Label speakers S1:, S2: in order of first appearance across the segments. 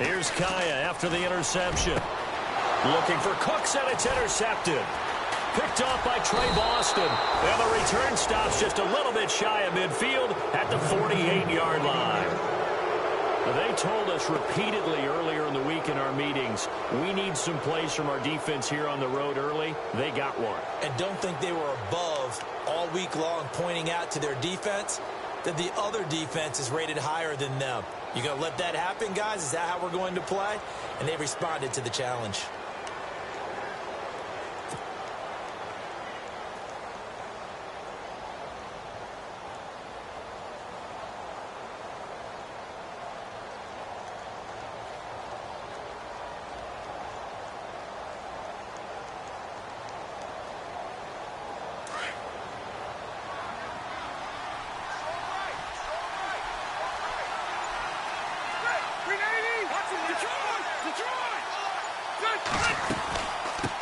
S1: Here's Kaya after the interception. Looking for Cooks, and it's intercepted. Picked off by Trey Boston. And the return stops just a little bit shy of midfield at the 48-yard line. They told us repeatedly earlier in the week in our meetings, we need some plays from our defense here on the road early. They got one.
S2: And don't think they were above all week long, pointing out to their defense that the other defense is rated higher than them. You going to let that happen, guys? Is that how we're going to play? And they responded to the challenge.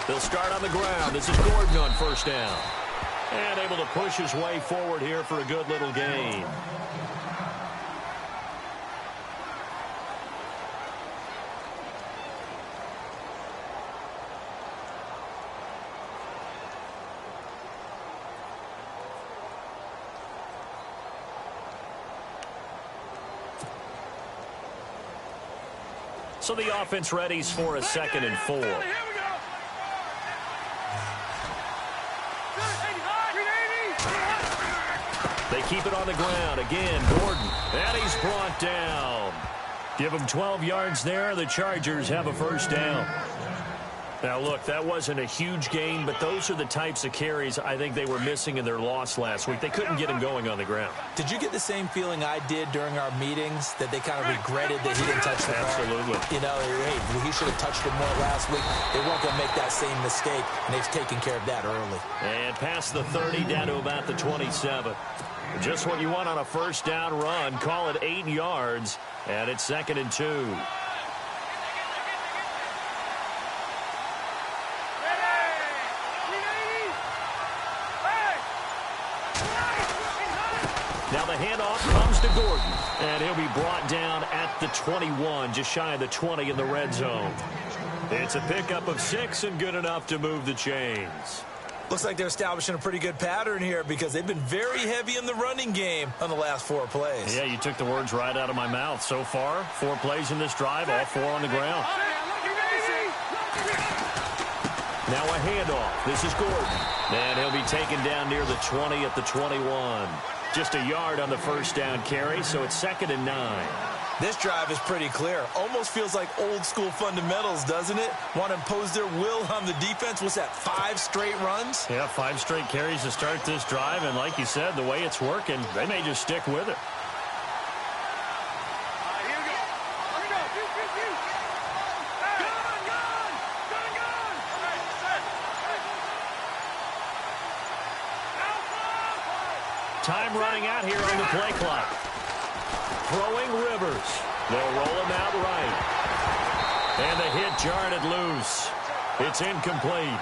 S1: They'll start on the ground. This is Gordon on first down. And able to push his way forward here for a good little gain. So the offense readies for a 2nd and 4. They keep it on the ground. Again, Gordon. And he's brought down. Give him 12 yards there. The Chargers have a first down. Now, look, that wasn't a huge gain, but those are the types of carries I think they were missing in their loss last week. They couldn't get him going on the ground.
S2: Did you get the same feeling I did during our meetings, that they kind of regretted that he didn't touch the ball?
S1: Absolutely.
S2: You know, hey, he should have touched it more last week. They weren't going to make that same mistake, and they've taken care of that early.
S1: And past the 30, down to about the 27. Just what you want on a first down run. Call it 8 yards, and it's 2nd and 2. Now the handoff comes to Gordon, and he'll be brought down at the 21, just shy of the 20 in the red zone. It's a pickup of 6 and good enough to move the chains.
S2: Looks like they're establishing a pretty good pattern here because they've been very heavy in the running game on the last 4 plays.
S1: Yeah, you took the words right out of my mouth. So far, 4 plays in this drive, all 4 on the ground. Now a handoff. This is Gordon. And he'll be taken down near the 20 at the 21. Just a yard on the first down carry, so it's 2nd and 9.
S2: This drive is pretty clear. Almost feels like old school fundamentals, doesn't it? Want to impose their will on the defense. What's that, 5 straight runs?
S1: Yeah, 5 straight carries to start this drive, and like you said, the way it's working, they may just stick with it. Time running out here on the play clock. Throwing Rivers. They'll roll him out right. And the hit jarred it loose. It's incomplete.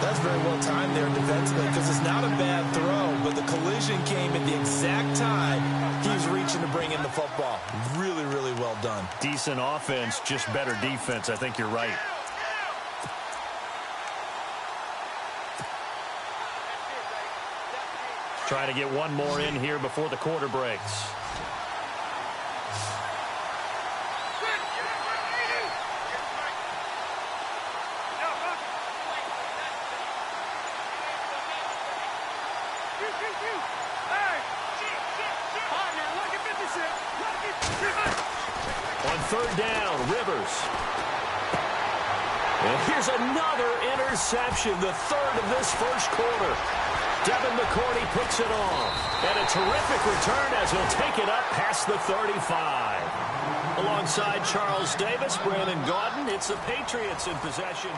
S2: That's very well timed there defensively because it's not a bad throw, but the collision came at the exact time he was reaching to bring in the football. Really, really well done.
S1: Decent offense, just better defense. I think you're right. Trying to get one more in here before the quarter breaks. On 3rd down, Rivers. And here's another interception, the 3rd of this first quarter. Devin McCourty picks it off. And a terrific return as he'll take it up past the 35. Alongside Charles Davis, Brandon Gaudin, it's the Patriots in possession.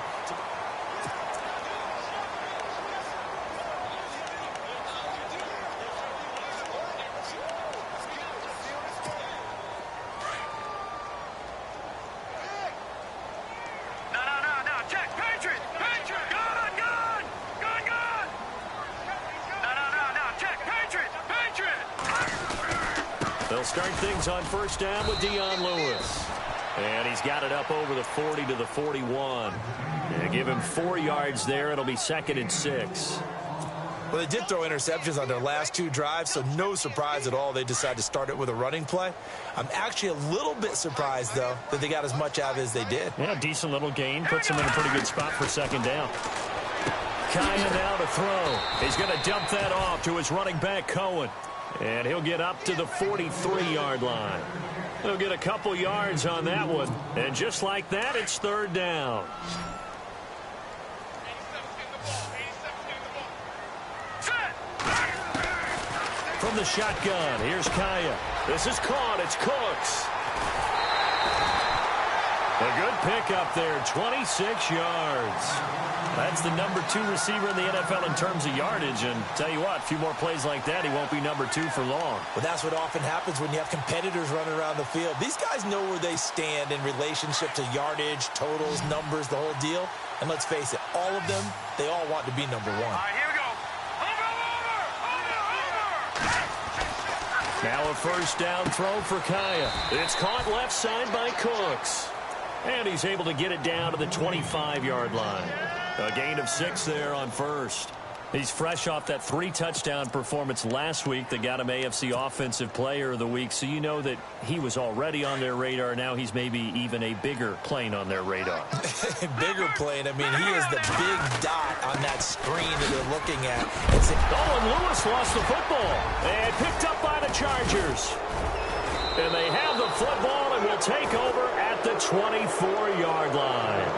S1: They'll start things on first down with Dion Lewis. And he's got it up over the 40 to the 41. And give him 4 yards there. It'll be 2nd and 6.
S2: Well, they did throw interceptions on their last 2 drives, so no surprise at all they decided to start it with a running play. I'm actually a little bit surprised, though, that they got as much out of it as they did.
S1: Yeah, decent little gain. Puts them in a pretty good spot for 2nd down. Kaya now to throw. He's going to dump that off to his running back, Cohen. And he'll get up to the 43-yard line. He'll get a couple yards on that one. And just like that, it's 3rd down. From the shotgun, here's Kaya. This is caught. It's Cooks. A good pickup there, 26 yards. That's the number 2 receiver in the NFL in terms of yardage. And tell you what, a few more plays like that, he won't be number 2 for long.
S2: Well, that's what often happens when you have competitors running around the field. These guys know where they stand in relationship to yardage, totals, numbers, the whole deal. And let's face it, all of them, they all want to be number 1.
S3: All right, here we go.
S1: Now a 1st down throw for Kaya. It's caught left side by Cooks. And he's able to get it down to the 25-yard line. A gain of 6 there on 1st. He's fresh off that 3-touchdown performance last week that got him AFC Offensive Player of the Week, so you know that he was already on their radar. Now he's maybe even a bigger plane on their radar.
S2: Bigger plane. I mean, he is the big dot on that screen that they're looking at.
S1: And Lewis lost the football and picked up by the Chargers. And they have the football and will take over at the 24-yard line.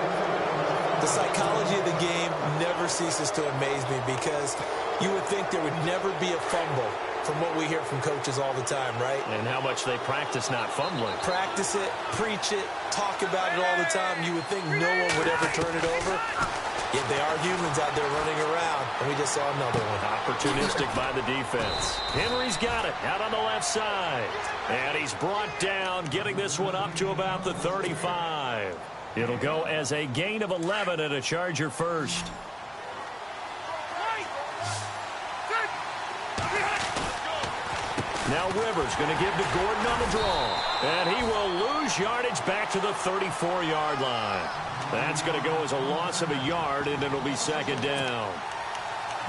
S2: The psychology of the game never ceases to amaze me because you would think there would never be a fumble from what we hear from coaches all the time, right?
S1: And how much they practice not fumbling.
S2: Practice it, preach it, talk about it all the time. You would think no one would ever turn it over. Yet they are humans out there running around, and we just saw another one.
S1: Opportunistic by the defense. Henry's got it out on the left side. And he's brought down, getting this one up to about the 35. It'll go as a gain of 11 and a Charger 1st. Now Rivers going to give to Gordon on the draw. And he will lose yardage back to the 34-yard line. That's going to go as a loss of a yard, and it'll be 2nd down.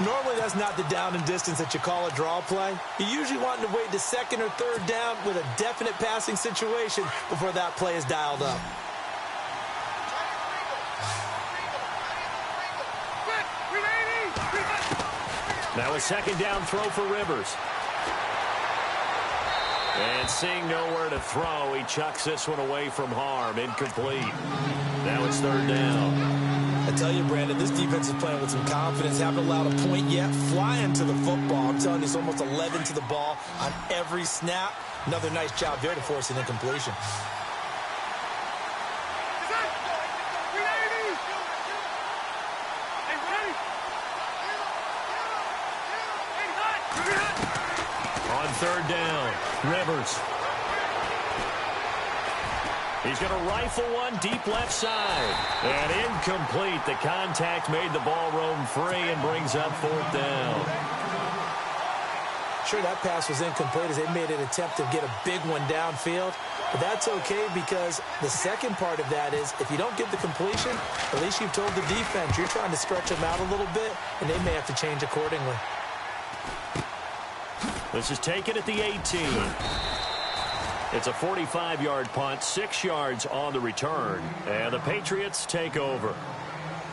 S2: Normally, that's not the down and distance that you call a draw play. You usually want to wait to 2nd or 3rd down with a definite passing situation before that play is dialed up.
S1: Now a 2nd down throw for Rivers. And seeing nowhere to throw, he chucks this one away from harm. Incomplete. Now it's 3rd down.
S2: I tell you, Brandon, this defense is playing with some confidence. Haven't allowed a point yet. Flying to the football. I'm telling you, it's almost 11 to the ball on every snap. Another nice job there to force an incompletion.
S1: On 3rd down, Rivers. He's going to rifle one deep left side. And incomplete. The contact made the ball roam free and brings up 4th down.
S2: Sure, that pass was incomplete as they made an attempt to get a big one downfield. But that's okay because the second part of that is if you don't get the completion, at least you've told the defense you're trying to stretch them out a little bit, and they may have to change accordingly.
S1: This is taken at the 18. It's a 45-yard punt, 6 yards on the return, and the Patriots take over.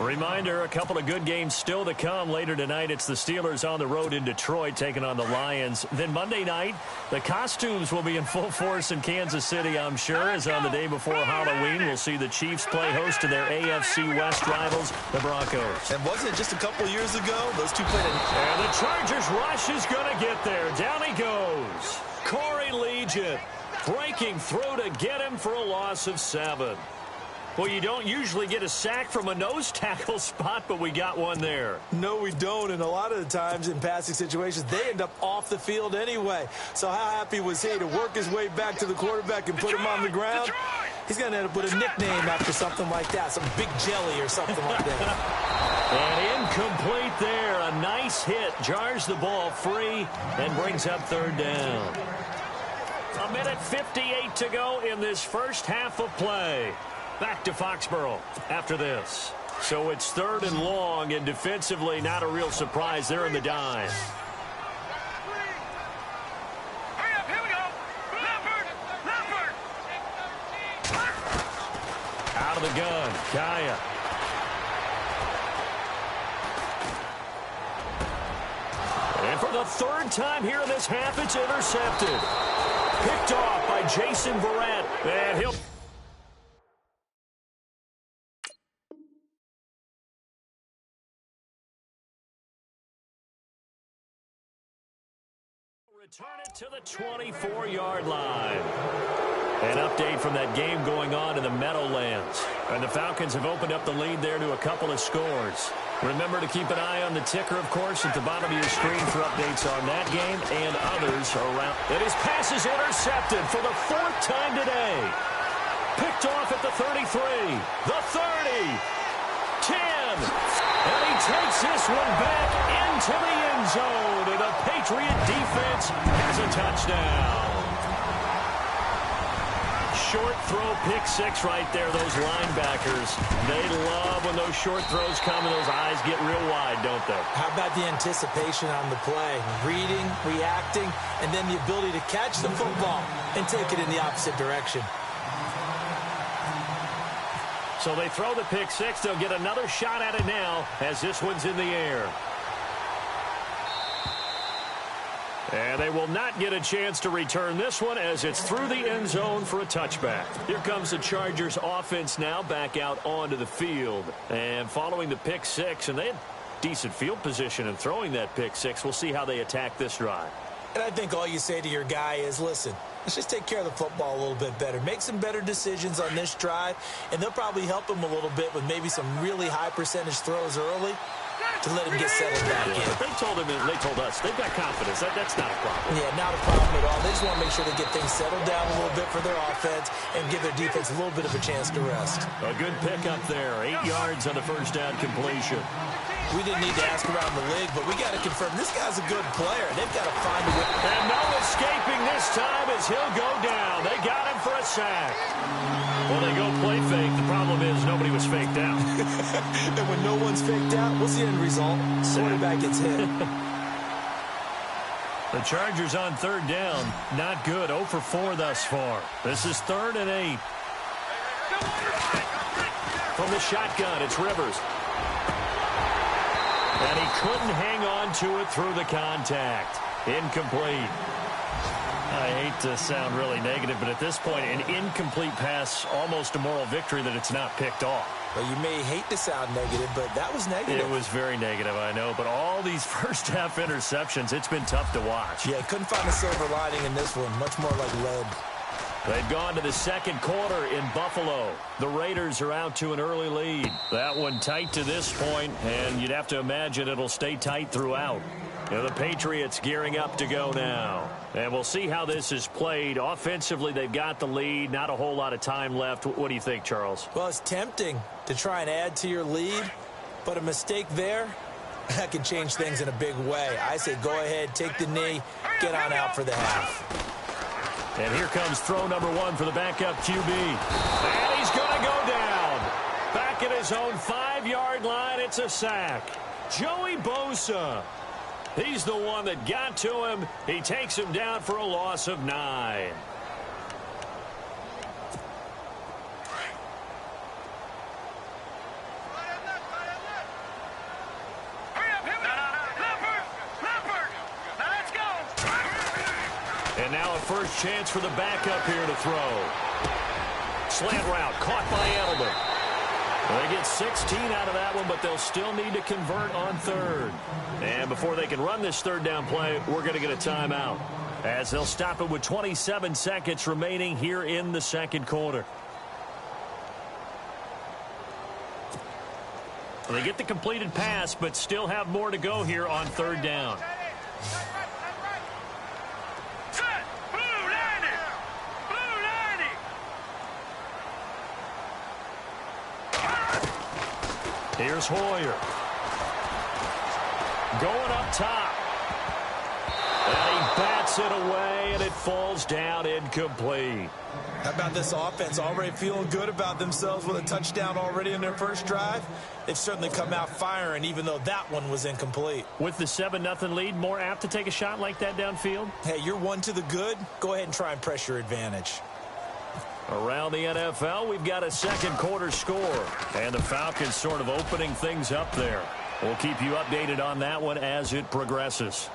S1: Reminder, a couple of good games still to come. Later tonight, it's the Steelers on the road in Detroit taking on the Lions. Then Monday night, the costumes will be in full force in Kansas City, I'm sure, as on the day before Halloween, we'll see the Chiefs play host to their AFC West rivals, the Broncos.
S2: And wasn't it just a couple years ago? Those two played
S1: And the Chargers rush is going to get there. Down he goes. Corey Legion breaking through to get him for a loss of 7. Well, you don't usually get a sack from a nose tackle spot, but we got one there.
S2: No, we don't, and a lot of the times in passing situations, they end up off the field anyway. So how happy was he to work his way back to the quarterback and put him on the ground? He's going to end up with a nickname after something like that, some big jelly or something like that.
S1: And incomplete there. A nice hit. Jars the ball free and brings up 3rd down. A minute 58 to go in this first half of play. Back to Foxborough after this. So it's 3rd and long, and defensively not a real surprise there in the dime. Out of the gun, Kaya. And for the 3rd time here in this half, it's intercepted. Picked off by Jason Verrett. And he'll... return it to the 24-yard line. An update from that game going on in the Meadowlands. And the Falcons have opened up the lead there to a couple of scores. Remember to keep an eye on the ticker, of course, at the bottom of your screen for updates on that game and others around. And his pass is intercepted for the 4th time today. Picked off at the 33, the 30, 10. And he takes this one back into the end zone. And the Patriot defense has a touchdown. Short throw, pick 6 right there. Those linebackers, they love when those short throws come and those eyes get real wide, don't they?
S2: How about the anticipation on the play? Reading, reacting, and then the ability to catch the football and take it in the opposite direction.
S1: So they throw the pick 6. They'll get another shot at it now as this one's in the air. And they will not get a chance to return this one as it's through the end zone for a touchback. Here comes the Chargers offense now back out onto the field. And following the pick 6, and they had decent field position in throwing that pick 6. We'll see how they attack this drive.
S2: And I think all you say to your guy is, listen, let's just take care of the football a little bit better. Make some better decisions on this drive, and they'll probably help him a little bit with maybe some really high percentage throws early to let him get settled back in.
S1: They told him, and they told us, they've got confidence. That's not a problem.
S2: Yeah, not a problem at all. They just want to make sure they get things settled down a little bit for their offense and give their defense a little bit of a chance to rest.
S1: A good pickup there. 8 yards on the first down completion.
S2: We didn't need to ask around the league, but we got to confirm this guy's a good player. They've got to find a way.
S1: And no escaping this time as he'll go down. They got him for a sack. Well, they go play fake. The problem is nobody was faked out.
S2: And when no one's faked out, what's the end result? Quarterback gets hit.
S1: The Chargers on 3rd down. Not good. 0 for 4 thus far. This is 3rd and 8. From the shotgun, it's Rivers. And he couldn't hang on to it through the contact. Incomplete. I hate to sound really negative, but at this point, an incomplete pass, almost a moral victory that it's not picked off.
S2: Well, you may hate to sound negative, but that was negative.
S1: It was very negative, I know. But all these first-half interceptions, it's been tough to watch.
S2: Yeah, couldn't find a silver lining in this one. Much more like lead.
S1: They've gone to the 2nd quarter in Buffalo. The Raiders are out to an early lead. That one tight to this point, and you'd have to imagine it'll stay tight throughout. And the Patriots gearing up to go now. And we'll see how this is played. Offensively, they've got the lead. Not a whole lot of time left. What do you think, Charles?
S2: Well, it's tempting to try and add to your lead, but a mistake there, that can change things in a big way. I say go ahead, take the knee, get on out for the half.
S1: And here comes throw number 1 for the backup QB. And he's going to go down. Back at his own 5-yard line, it's a sack. Joey Bosa. He's the one that got to him. He takes him down for a loss of 9. And now a first chance for the backup here to throw. Slant route caught by Edelman. They get 16 out of that one, but they'll still need to convert on 3rd. And before they can run this 3rd down play, we're going to get a timeout, as they'll stop it with 27 seconds remaining here in the 2nd quarter. They get the completed pass, but still have more to go here on 3rd down. Here's Hoyer. Going up top. And he bats Hits it away, and it falls down incomplete.
S2: How about this offense already feeling good about themselves with a touchdown already in their first drive? They've certainly come out firing, even though that one was incomplete.
S1: With the 7-0 lead, more apt to take a shot like that downfield?
S2: Hey, you're one to the good. Go ahead and try and press your advantage.
S1: Around the NFL, we've got a second quarter score, and the Falcons sort of opening things up there. We'll keep you updated on that one as it progresses.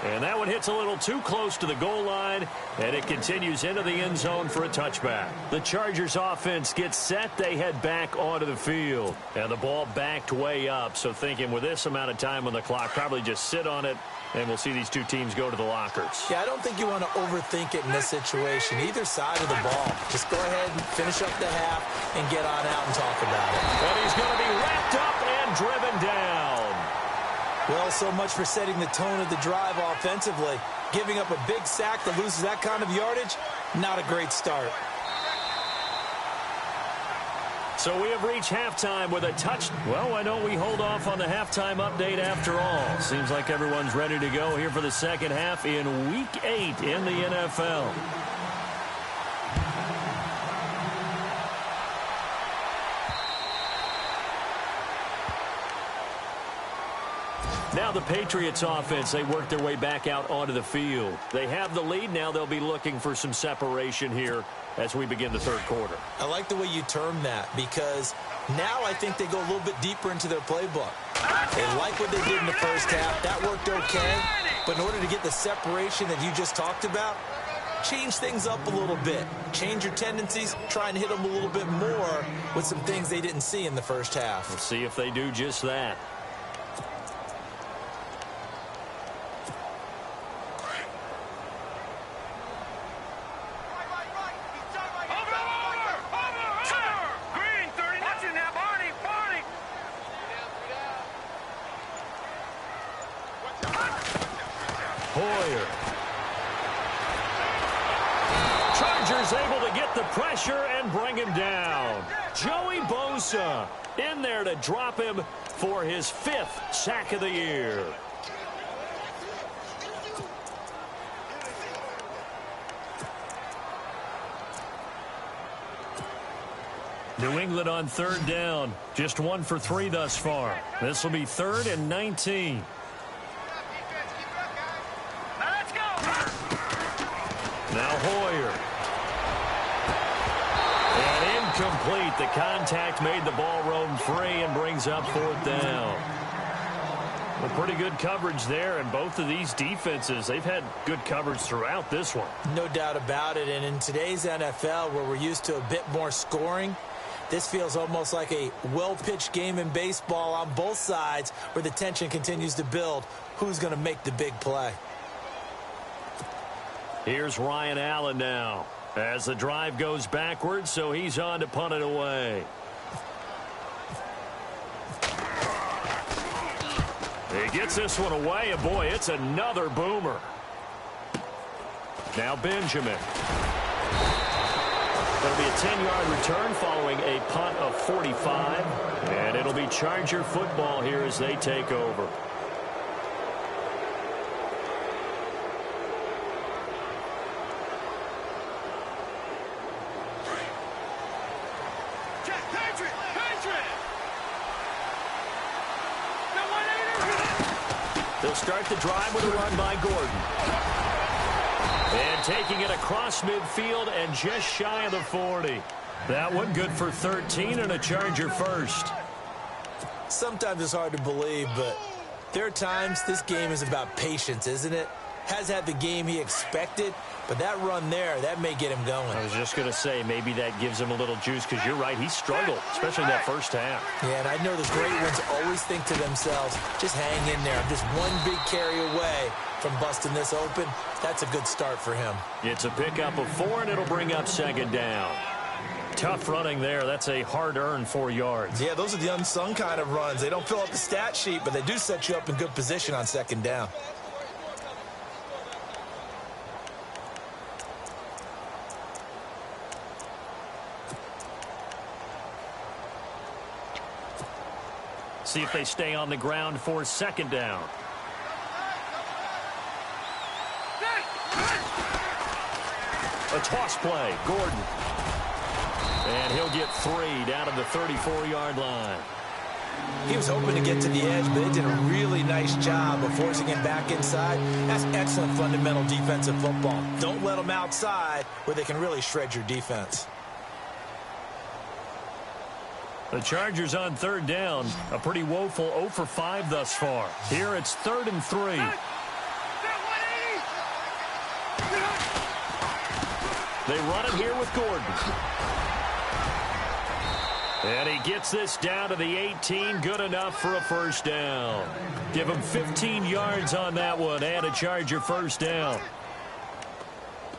S1: And that one hits a little too close to the goal line, and it continues into the end zone for a touchback. The Chargers offense gets set. They head back onto the field, and the ball backed way up. So thinking with this amount of time on the clock, probably just sit on it, and we'll see these two teams go to the lockers.
S2: Yeah, I don't think you want to overthink it in this situation, either side of the ball. Just go ahead and finish up the half and get on out and talk about it.
S1: And he's going to be wrapped up and driven down.
S2: Well, so much for setting the tone of the drive offensively. Giving up a big sack that loses that kind of yardage, not a great start.
S1: So we have reached halftime with a touch. Well, why don't we hold off on the halftime update after all? Seems like everyone's ready to go here for the second half in Week 8 in the NFL. Now the Patriots offense, they work their way back out onto the field. They have the lead. Now they'll be looking for some separation here as we begin the third quarter.
S2: I like the way you term that, because now I think they go a little bit deeper into their playbook. They like what they did in the first half. That worked okay. But in order to get the separation that you just talked about, change things up a little bit. Change your tendencies. Try and hit them a little bit more with some things they didn't see in the first half.
S1: We'll see if they do just that. Chargers able to get the pressure and bring him down. Joey Bosa in there to drop him for his 5th sack of the year. New England on third down. Just 1 for 3 thus far. This will be 3rd and 19. Now Hoyer. And incomplete. The contact made the ball roam free and brings up 4th down. Well, pretty good coverage there, and both of these defenses, they've had good coverage throughout this one.
S2: No doubt about it, and in today's NFL, where we're used to a bit more scoring, this feels almost like a well-pitched game in baseball on both sides, where the tension continues to build. Who's going to make the big play?
S1: Here's Ryan Allen now as the drive goes backwards, so he's on to punt it away. He gets this one away, and boy, it's another boomer. Now Benjamin. It'll be a 10-yard return following a punt of 45, and it'll be Charger football here as they take over. They'll start the drive with a run by Gordon. And taking it across midfield and just shy of the 40. That one good for 13 and a Charger first.
S2: Sometimes it's hard to believe, but there are times this game is about patience, isn't it? Has had the game he expected, but that run there, that may get him going.
S1: I was just going to say, maybe that gives him a little juice, because you're right, he struggled, especially in that first half.
S2: Yeah, and I know the great ones always think to themselves, just hang in there. I'm just one big carry away from busting this open. That's a good start for him.
S1: It's a pickup of 4, and it'll bring up 2nd down. Tough running there. That's a hard-earned 4 yards.
S2: Yeah, those are the unsung kind of runs. They don't fill up the stat sheet, but they do set you up in good position on 2nd down.
S1: See if they stay on the ground for 2nd down. A toss play. Gordon. And he'll get 3 down to the 34-yard line.
S2: He was hoping to get to the edge, but they did a really nice job of forcing him back inside. That's excellent fundamental defensive football. Don't let them outside where they can really shred your defense.
S1: The Chargers on 3rd down. A pretty woeful 0 for 5 thus far. Here it's 3rd and 3. They run it here with Gordon. And he gets this down to the 18. Good enough for a first down. Give him 15 yards on that one and a Charger first down.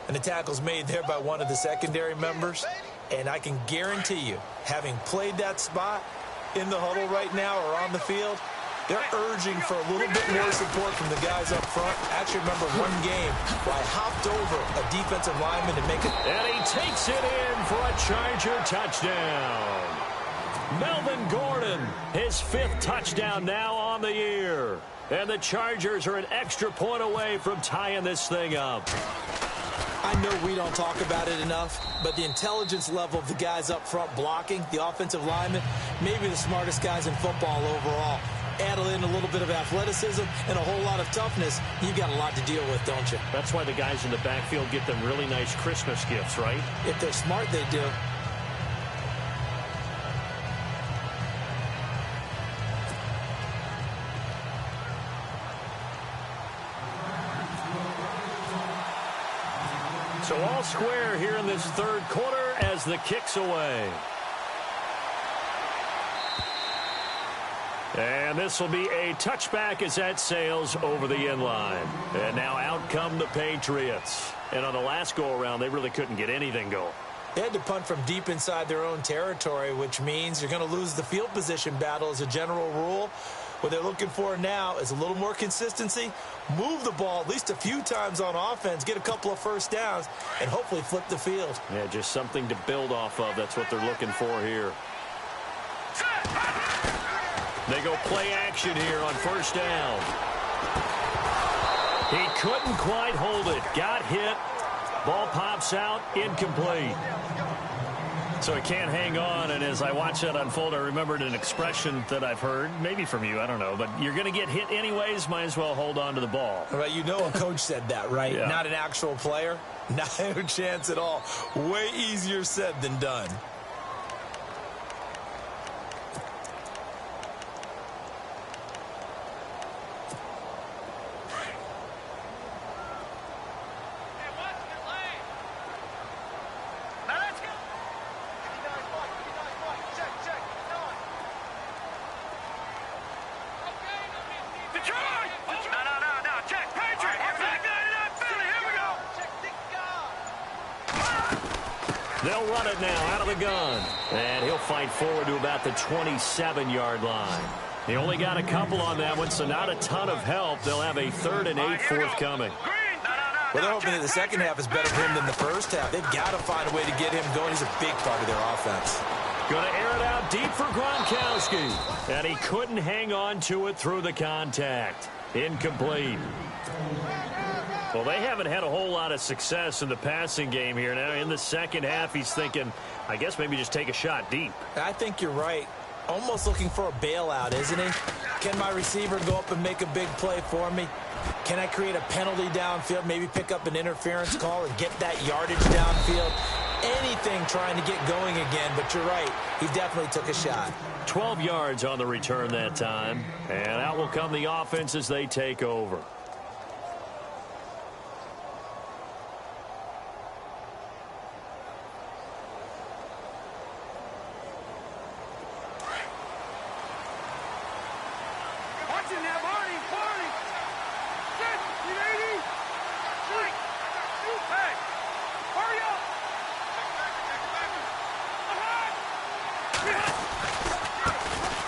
S2: And the tackle's made there by one of the secondary members. And I can guarantee you, having played that spot in the huddle right now or on the field, they're urging for a little bit more support from the guys up front. I actually remember one game where I hopped over a defensive lineman to make it.
S1: And he takes it in for a Charger touchdown. Melvin Gordon, his 5th touchdown now on the year. And the Chargers are an extra point away from tying this thing up.
S2: I know we don't talk about it enough, but the intelligence level of the guys up front blocking, the offensive linemen, maybe the smartest guys in football overall. Add in a little bit of athleticism and a whole lot of toughness, you've got a lot to deal with, don't you?
S1: That's why the guys in the backfield get them really nice Christmas gifts, right?
S2: If they're smart, they do.
S1: So all square here in this 3rd quarter as the kick's away. And this will be a touchback as that sails over the inline. And now out come the Patriots. And on the last go-around, they really couldn't get anything going.
S2: They had to punt from deep inside their own territory, which means you're going to lose the field position battle as a general rule. What they're looking for now is a little more consistency, move the ball at least a few times on offense, get a couple of first downs, and hopefully flip the field.
S1: Yeah, just something to build off of. That's what they're looking for here. They go play action here on first down. He couldn't quite hold it. Got hit. Ball pops out. Incomplete. So he can't hang on, and as I watch that unfold, I remembered an expression that I've heard, maybe from you, I don't know, but you're going to get hit anyways, might as well hold on to the ball.
S2: Right, you know a coach said that, right?
S1: Yeah. Not
S2: an actual player. Not a chance at all. Way easier said than done.
S1: They'll run it now out of the gun. And he'll fight forward to about the 27-yard line. He only got a couple on that one, so not a ton of help. They'll have a 3rd and 8 forthcoming.
S2: Well, they're hoping that the second half is better for him than the first half. They've got to find a way to get him going. He's a big part of their offense.
S1: Going to air it out deep for Gronkowski. And he couldn't hang on to it through the contact. Incomplete. Well, they haven't had a whole lot of success in the passing game here. Now, in the second half, he's thinking, I guess maybe just take a shot deep.
S2: I think you're right. Almost looking for a bailout, isn't he? Can my receiver go up and make a big play for me? Can I create a penalty downfield, maybe pick up an interference call and get that yardage downfield? Anything trying to get going again, but you're right. He definitely took a shot.
S1: 12 yards on the return that time. And out will come the offense as they take over.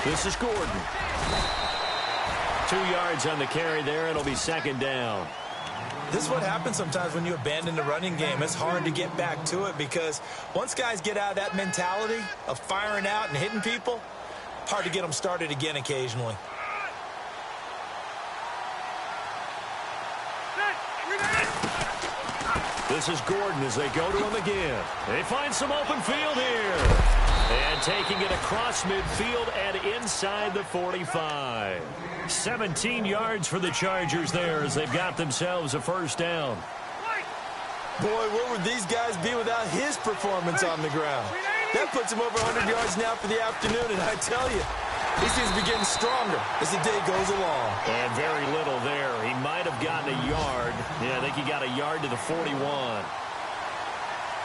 S1: This is Gordon. 2 yards on the carry there. It'll be second down.
S2: This is what happens sometimes when you abandon the running game. It's hard to get back to it because once guys get out of that mentality of firing out and hitting people, hard to get them started again occasionally.
S1: This is Gordon as they go to him again. They find some open field here. And taking it across midfield and inside the 45. 17 yards for the Chargers there as they've got themselves a first down.
S2: Boy, where would these guys be without his performance on the ground? That puts him over 100 yards now for the afternoon, and I tell you, he seems to be getting stronger as the day goes along.
S1: And very little there. He might have gotten a yard. Yeah, I think he got a yard to the 41.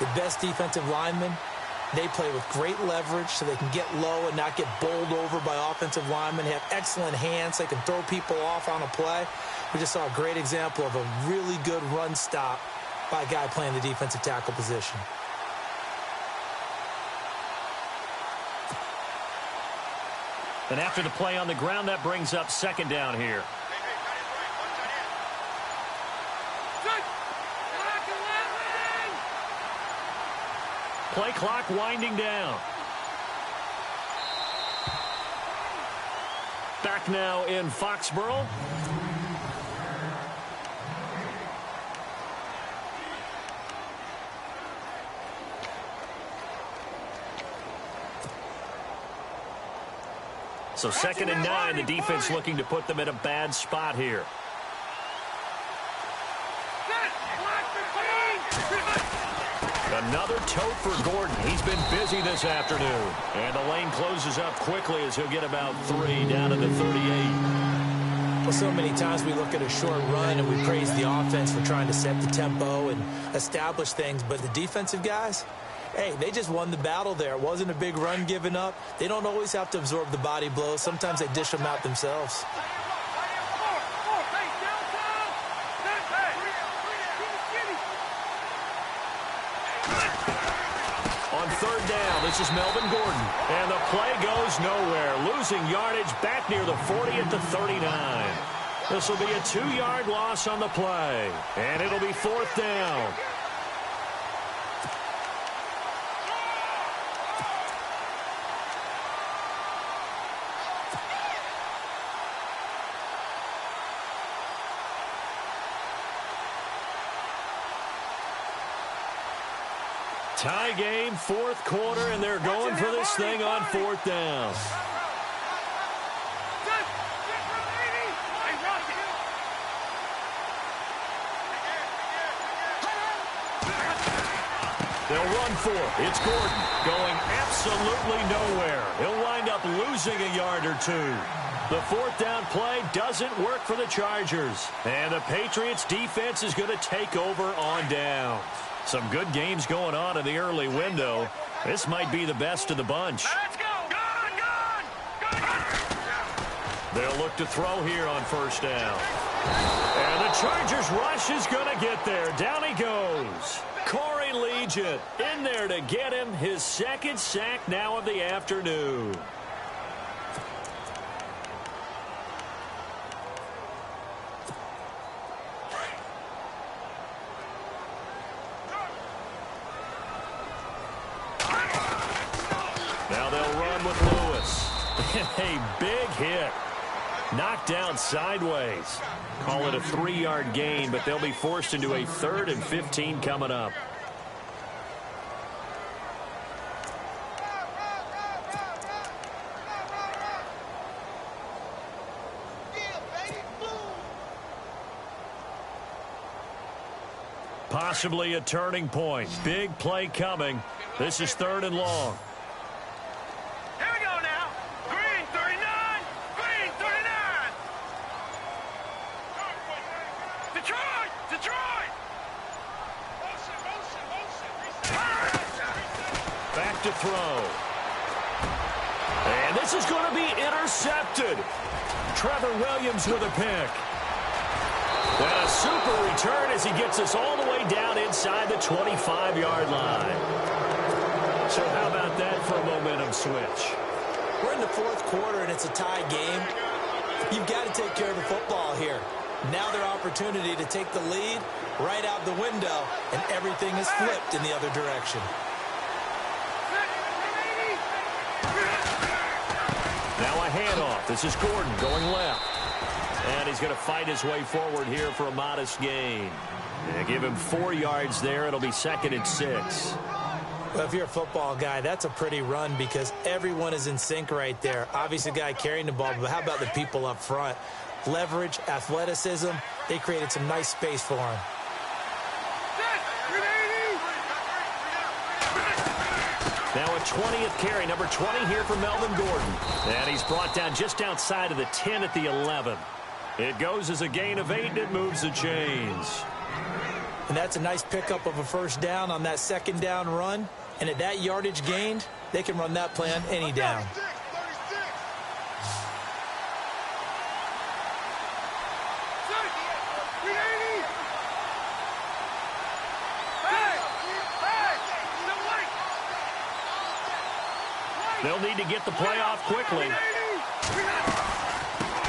S2: The best defensive linemen, they play with great leverage so they can get low and not get bowled over by offensive linemen. They have excellent hands. They can throw people off on a play. We just saw a great example of a really good run stop by a guy playing the defensive tackle position.
S1: And after the play on the ground, that brings up second down here. Play clock winding down. Back now in Foxborough. So 2nd and 9, the defense looking to put them in a bad spot here. Another tote for Gordon. He's been busy this afternoon. And the lane closes up quickly as he'll get about 3 down to the 38.
S2: Well, so many times we look at a short run and we praise the offense for trying to set the tempo and establish things. But the defensive guys, hey, they just won the battle there. It wasn't a big run given up. They don't always have to absorb the body blows. Sometimes they dish them out themselves.
S1: On 3rd down, this is Melvin Gordon. And the play goes nowhere. Losing yardage back near the 40 at the 39. This will be a 2-yard loss on the play. And it'll be 4th down. Tie game, 4th quarter, and they're going for this thing on 4th down. They'll run for it. It's Gordon going absolutely nowhere. He'll wind up losing a yard or 2. The 4th down play doesn't work for the Chargers. And the Patriots defense is going to take over on downs. Some good games going on in the early window. This might be the best of the bunch.
S3: Let's go!
S1: They'll look to throw here on 1st down. And the Chargers rush is going to get there. Down he goes. Corey Legion in there to get him his 2nd sack now of the afternoon. Now they'll run with Lewis. A big hit. Knocked down sideways. Call it a 3-yard gain, but they'll be forced into a 3rd and 15 coming up. Possibly a turning point. Big play coming. This is 3rd and long.
S3: Here we go now. Green 39. Green 39. Detroit. Detroit.
S1: Back to throw. And this is going to be intercepted. Trevor Williams with a pick. And a super return as he gets us all the way down inside the 25-yard line. So how about that for a momentum switch?
S2: We're in the 4th quarter, and it's a tie game. You've got to take care of the football here. Now their opportunity to take the lead right out the window, and everything is flipped in the other direction.
S1: Now a handoff. This is Gordon going left. And he's going to fight his way forward here for a modest gain. Yeah, give him 4 yards there. It'll be 2nd and 6.
S2: Well, if you're a football guy, that's a pretty run because everyone is in sync right there. Obviously, the guy carrying the ball, but how about the people up front? Leverage, athleticism, they created some nice space for him.
S1: Now a 20th carry, number 20 here for Melvin Gordon. And he's brought down just outside of the 10 at the 11. It goes as a gain of 8, and it moves the chains.
S2: And that's a nice pickup of a first down on that 2nd down run. And at that yardage gained, they can run that play on any down.
S1: They'll need to get the play off quickly.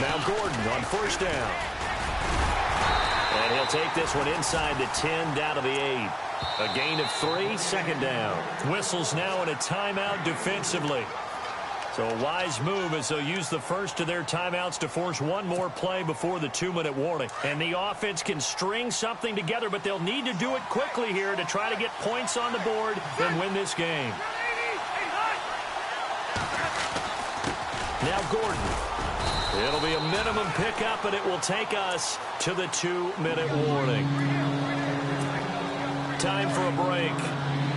S1: Now Gordon on first down. And he'll take this one inside the 10 down to the 8. A gain of 3, 2nd down. Whistles now in a timeout defensively. So a wise move as they'll use the first of their timeouts to force one more play before the 2-minute warning. And the offense can string something together, but they'll need to do it quickly here to try to get points on the board and win this game. Now Gordon. It'll be a minimum pickup, and it will take us to the 2-minute warning. Time for a break.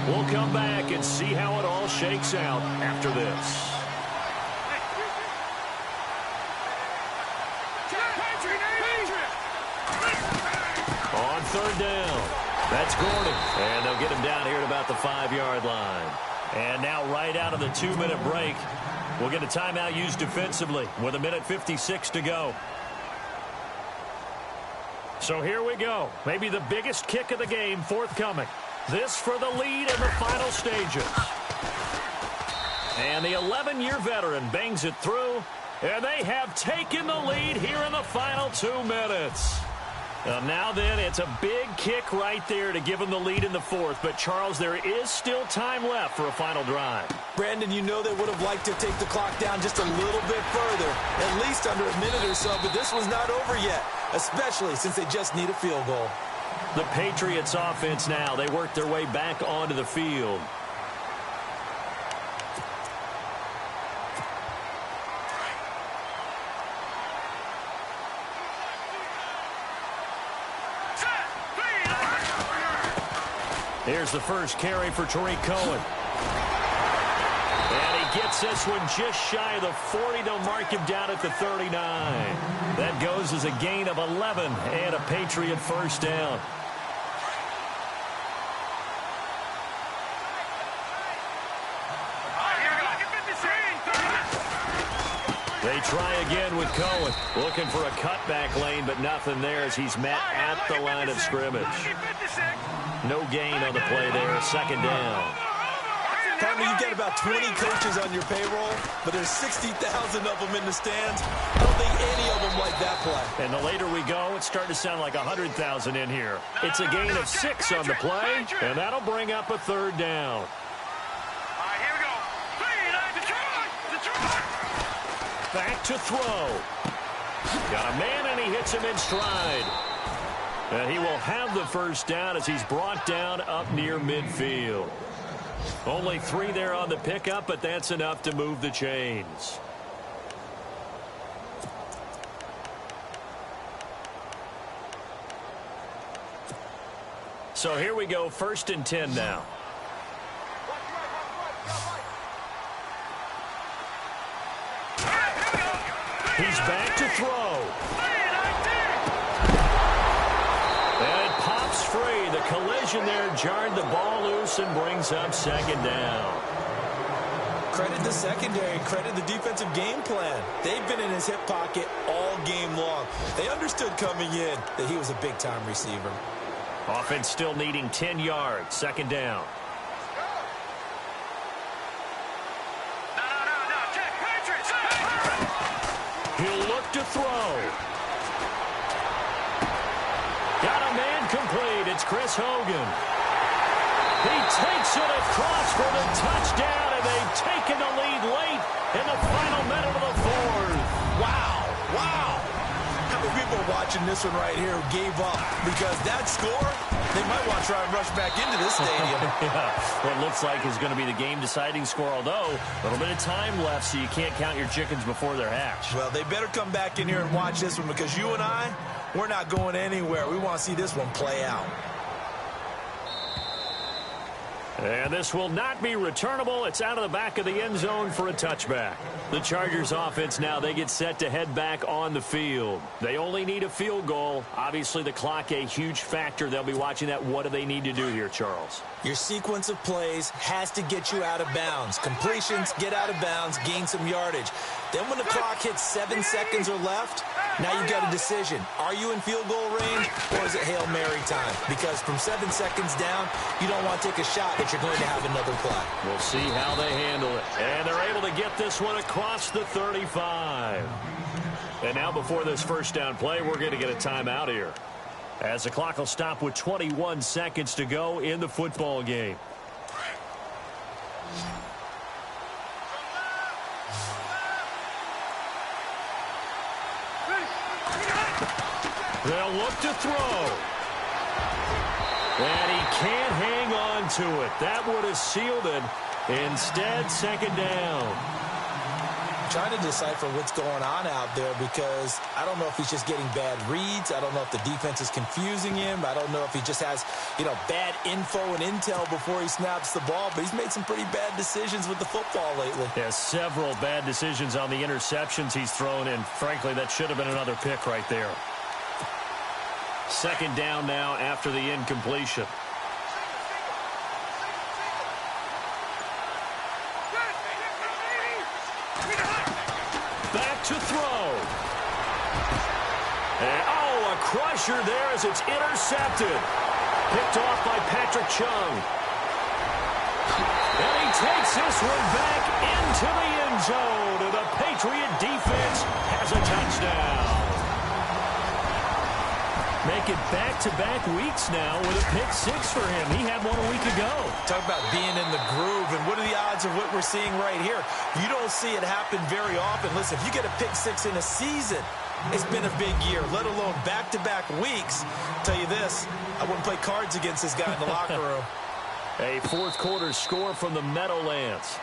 S1: We'll come back and see how it all shakes out after this. On 3rd down. That's Gordon. And they'll get him down here at about the 5-yard line. And now right out of the 2-minute break, we'll get a timeout used defensively with 1:56 to go. So here we go. Maybe the biggest kick of the game forthcoming. This for the lead in the final stages. And the 11-year veteran bangs it through. And they have taken the lead here in the final 2 minutes. Now then, it's a big kick right there to give them the lead in the 4th. But, Charles, there is still time left for a final drive.
S2: Brandon, you know they would have liked to take the clock down just a little bit further, at least under a minute or so, but this one's not over yet, especially since they just need a field goal.
S1: The Patriots offense now, they work their way back onto the field. Here's the first carry for Tariq Cohen. And he gets this one just shy of the 40. They'll mark him down at the 39. That goes as a gain of 11 and a Patriot first down. They try again with Cohen. Looking for a cutback lane, but nothing there as he's met at the line of scrimmage. No gain on the play there. 2nd down.
S2: Partner, you get about 20 coaches on your payroll, but there's 60,000 of them in the stands. I don't think any of them like that play.
S1: And the later we go, it's starting to sound like 100,000 in here. It's a gain of 6 on the play, and that'll bring up a 3rd down. Back to throw. Got a man, and he hits him in stride. And he will have the first down as he's brought down up near midfield. Only 3 there on the pickup, but that's enough to move the chains. So here we go, 1st and 10 now. He's back to throw. And it pops free. The collision there jarred the ball loose and brings up 2nd down.
S2: Credit the secondary, credit the defensive game plan. They've been in his hip pocket all game long. They understood coming in that he was a big-time receiver.
S1: Offense still needing 10 yards. 2nd down. He'll look to throw. Got a man complete. It's Chris Hogan. He takes it across for the touchdown, and they've taken the lead late in the final minute of the 4th.
S2: Wow. Wow. How many people are watching this one right here who gave up? Because that score They might want to try and rush back into this stadium.
S1: Yeah, what looks like is going to be the game-deciding score, although a little bit of time left, so you can't count your chickens before they're hatched.
S2: Well, they better come back in here and watch this one, because you and I, we're not going anywhere. We want to see this one play out.
S1: And this will not be returnable. It's out of the back of the end zone for a touchback. The Chargers offense now, they get set to head back on the field. They only need a field goal. Obviously, the clock a huge factor. They'll be watching that. What do they need to do here, Charles?
S2: Your sequence of plays has to get you out of bounds. Completions, get out of bounds, gain some yardage. Then when the clock hits 7 seconds or left, now you've got a decision. Are you in field goal range, or is it Hail Mary time? Because from 7 seconds down, you don't want to take a shot that you're going to have another play.
S1: We'll see how they handle it. And they're able to get this one across the 35. And now before this first down play, we're going to get a timeout here, as the clock will stop with 21 seconds to go in the football game. They'll look to throw. And he can't hang on to it. That would have sealed it. Instead, second down.
S2: Trying to decipher what's going on out there, because I don't know if he's just getting bad reads. I don't know if the defense is confusing him. I don't know if he just has, bad info and intel before he snaps the ball. But he's made some pretty bad decisions with the football lately.
S1: Yeah, several bad decisions on the interceptions he's thrown, and frankly, that should have been another pick right there. Second down now after the incompletion. Back to throw. And, a crusher there as it's intercepted. Picked off by Patrick Chung. And he takes this one back into the end zone. And the Patriot defense has a touchdown. Make it back-to-back weeks now with a pick six for him. He had one a week ago.
S2: Talk about being in the groove, and what are the odds of what we're seeing right here? You don't see it happen very often. Listen, if you get a pick six in a season, it's been a big year, let alone back-to-back weeks. I'll tell you this, I wouldn't play cards against this guy in the locker room.
S1: A fourth quarter score from the Meadowlands.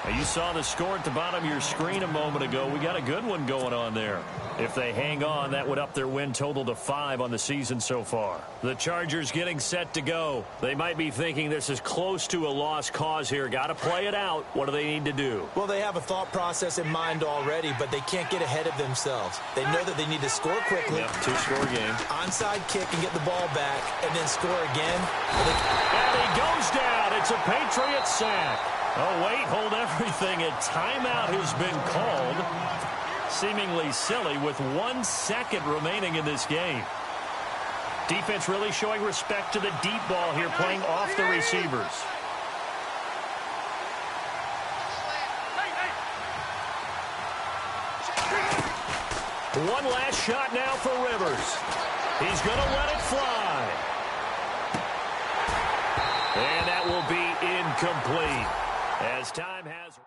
S1: Now, you saw the score at the bottom of your screen a moment ago. We got a good one going on there. If they hang on, that would up their win total to 5 on the season so far. The Chargers getting set to go. They might be thinking this is close to a lost cause here. Got to play it out. What do they need to do?
S2: Well, they have a thought process in mind already, but they can't get ahead of themselves. They know that they need to score quickly.
S1: Yep, 2-score game.
S2: Onside kick and get the ball back, and then score again.
S1: And he goes down. It's a Patriot sack. Oh, wait, hold everything. A timeout has been called. Seemingly silly with 1 second remaining in this game. Defense really showing respect to the deep ball here, playing off the receivers. One last shot now for Rivers. He's going to let it fly. And that will be incomplete, as time has...